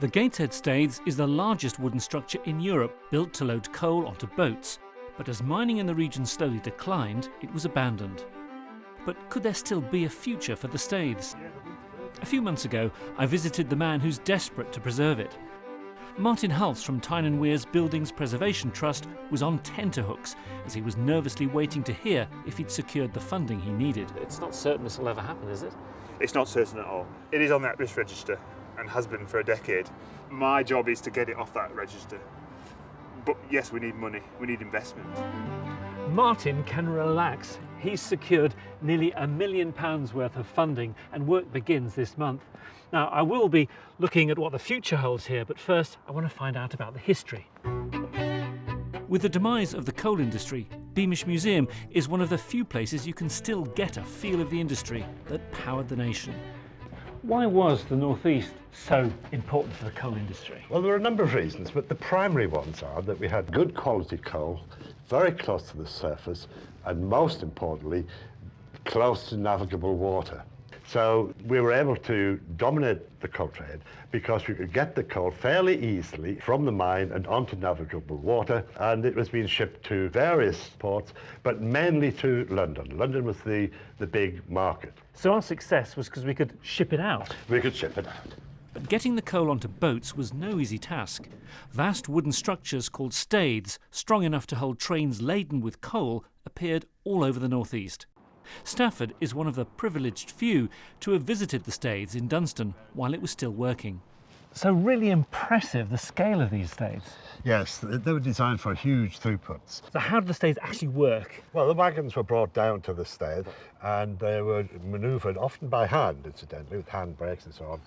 The Gateshead Staithes is the largest wooden structure in Europe built to load coal onto boats, but as mining in the region slowly declined, it was abandoned. But could there still be a future for the Staithes? A few months ago, I visited the man who's desperate to preserve it. Martin Hulse from Tyne & Wear's Buildings Preservation Trust was on tenterhooks as he was nervously waiting to hear if he'd secured the funding he needed. It's not certain this will ever happen, is it? It's not certain at all. It is on the at-risk register and has been for a decade. My job is to get it off that register. But yes, we need money, we need investment. Martin can relax. He's secured nearly £1 million worth of funding and work begins this month. Now, I will be looking at what the future holds here, but first I want to find out about the history. With the demise of the coal industry, Beamish Museum is one of the few places you can still get a feel of the industry that powered the nation. Why was the North East so important for the coal industry? Well, there are a number of reasons, but the primary ones are that we had good quality coal, very close to the surface, and most importantly, close to navigable water. So we were able to dominate the coal trade because we could get the coal fairly easily from the mine and onto navigable water, and it was being shipped to various ports, but mainly to London. London was the big market. So our success was because we could ship it out. We could ship it out. But getting the coal onto boats was no easy task. Vast wooden structures called staithes, strong enough to hold trains laden with coal, appeared all over the North East. Stafford is one of the privileged few to have visited the staithes in Dunston while it was still working. So really impressive, the scale of these staithes. Yes, they were designed for huge throughputs. So how do the staithes actually work? Well, the wagons were brought down to the staithe and they were manoeuvred often by hand, incidentally, with hand brakes and so on.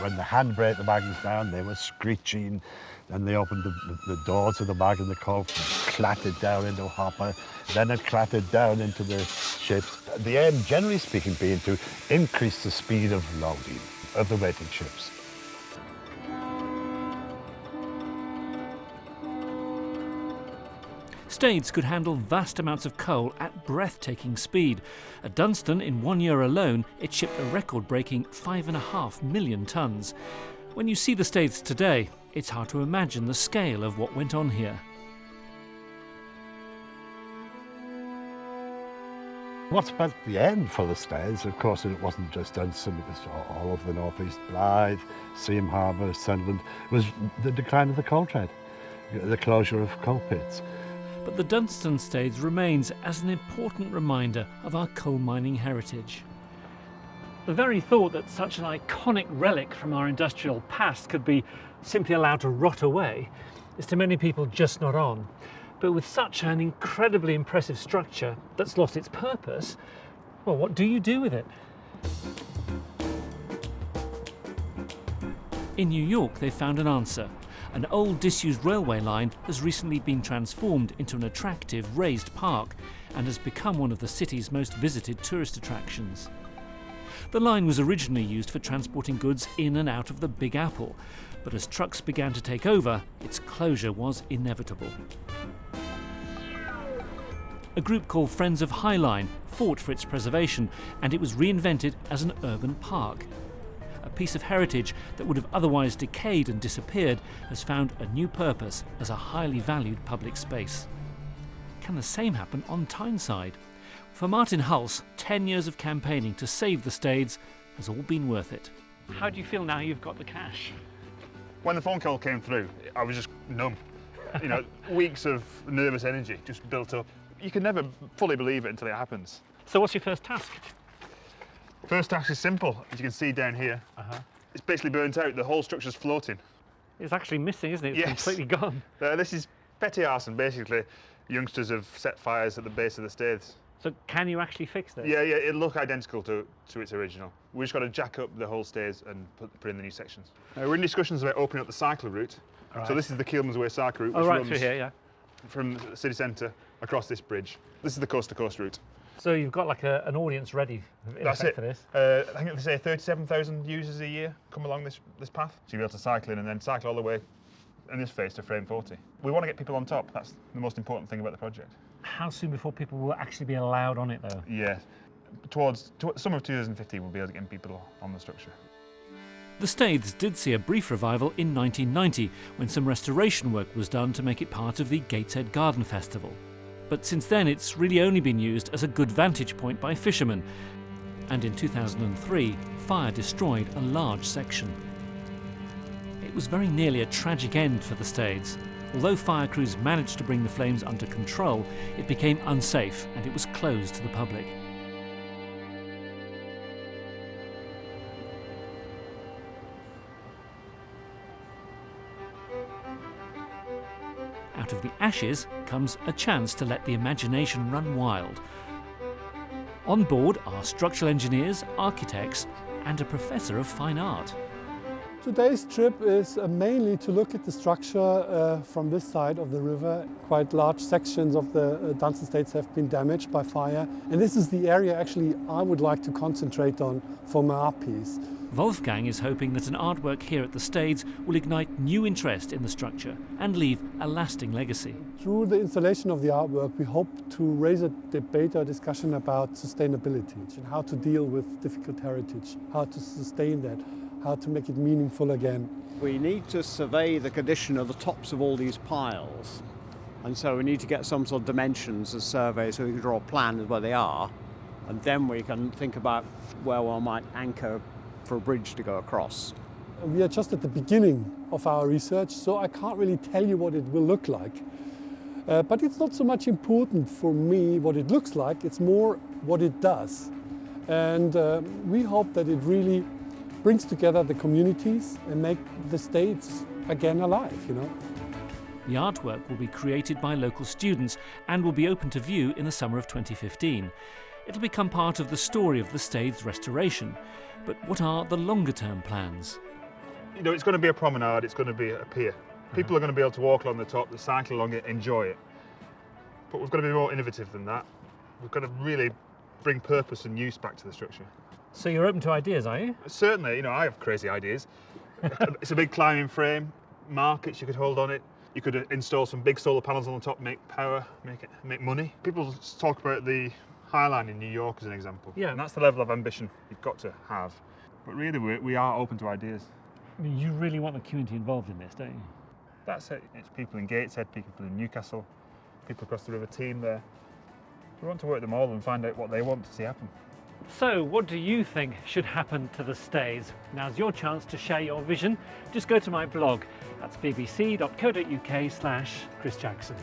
When the hand braked the wagons down, they were screeching, and they opened the doors of the wagon, the coal clattered down into a hopper, then it clattered down into the ships. The aim, generally speaking, being to increase the speed of loading of the waiting ships. Staithes could handle vast amounts of coal at breathtaking speed. At Dunston, in 1 year alone, it shipped a record-breaking 5.5 million tonnes. When you see the staithes today, it's hard to imagine the scale of what went on here. What spelled the end for the staithes, of course, it wasn't just Dunston, it was all over the North East, Blythe, Seaham Harbour, Sunderland, was the decline of the coal trade, the closure of coal pits. But the Dunston Staithes remains as an important reminder of our coal mining heritage. The very thought that such an iconic relic from our industrial past could be simply allowed to rot away is to many people just not on. But with such an incredibly impressive structure that's lost its purpose, well, what do you do with it? In New York, they found an answer. An old disused railway line has recently been transformed into an attractive raised park and has become one of the city's most visited tourist attractions. The line was originally used for transporting goods in and out of the Big Apple, but as trucks began to take over, its closure was inevitable. A group called Friends of High Line fought for its preservation, and it was reinvented as an urban park. A piece of heritage that would have otherwise decayed and disappeared has found a new purpose as a highly valued public space. Can the same happen on Tyneside? For Martin Hulse, 10 years of campaigning to save the staithes has all been worth it. How do you feel now you've got the cash? When the phone call came through, I was just numb. You know, weeks of nervous energy just built up. You can never fully believe it until it happens. So what's your first task? First task is simple, as you can see down here. It's basically burnt out, the whole structure's floating. It's actually missing, isn't it? It's Yes. completely gone. This is petty arson, basically. Youngsters have set fires at the base of the staithes. So can you actually fix this? Yeah, it'll look identical to its original. We've just got to jack up the whole staithes and put in the new sections. We're in discussions about opening up the cycler route. Right. So this is the Keelman's Way cycle route, which right runs through here, yeah. from the city centre across this bridge. This is the coast-to-coast route. So you've got like an audience ready in That's effect it. for this? I think they say 37,000 users a year come along this path. So you'll be able to cycle in and then cycle all the way in this phase to frame 40. We want to get people on top. That's the most important thing about the project. How soon before people will actually be allowed on it though? Yeah, towards summer of 2015 we'll be able to get people on the structure. The Staithes did see a brief revival in 1990 when some restoration work was done to make it part of the Gateshead Garden Festival. But since then it's really only been used as a good vantage point by fishermen, and in 2003 fire destroyed a large section. It was very nearly a tragic end for the Staithes. Although fire crews managed to bring the flames under control, it became unsafe and it was closed to the public. Out of the ashes comes a chance to let the imagination run wild. On board are structural engineers, architects, and a professor of fine art. Today's trip is mainly to look at the structure from this side of the river. Quite large sections of the Dunston Staithes have been damaged by fire, and this is the area actually I would like to concentrate on for my art piece. Wolfgang is hoping that an artwork here at the Staithes will ignite new interest in the structure and leave a lasting legacy. Through the installation of the artwork, we hope to raise a debate or discussion about sustainability and how to deal with difficult heritage, how to sustain that, how to make it meaningful again. We need to survey the condition of the tops of all these piles, and so we need to get some sort of dimensions as survey so we can draw a plan of where they are, and then we can think about where one might anchor for a bridge to go across. We are just at the beginning of our research, so I can't really tell you what it will look like. But it's not so much important for me what it looks like, it's more what it does. And we hope that it really brings together the communities and make the Staithes again alive, you know. The artwork will be created by local students and will be open to view in the summer of 2015. It'll become part of the story of the Staithes restoration. But what are the longer-term plans? You know, it's going to be a promenade, it's going to be a pier. People are going to be able to walk along the top, cycle along it, enjoy it. But we've got to be more innovative than that. We've got to really bring purpose and use back to the structure. So you're open to ideas, are you? Certainly, you know, I have crazy ideas. It's a big climbing frame, markets you could hold on it. You could install some big solar panels on the top, make power, make money. People talk about the High Line in New York as an example. Yeah. And that's the level of ambition you've got to have. But really, we are open to ideas. I mean, you really want the community involved in this, don't you? That's it. It's people in Gateshead, people in Newcastle, people across the river, team there. We want to work them all and find out what they want to see happen. So, what do you think should happen to the Staithes? Now's your chance to share your vision. Just go to my blog. That's bbc.co.uk/Chris Jackson.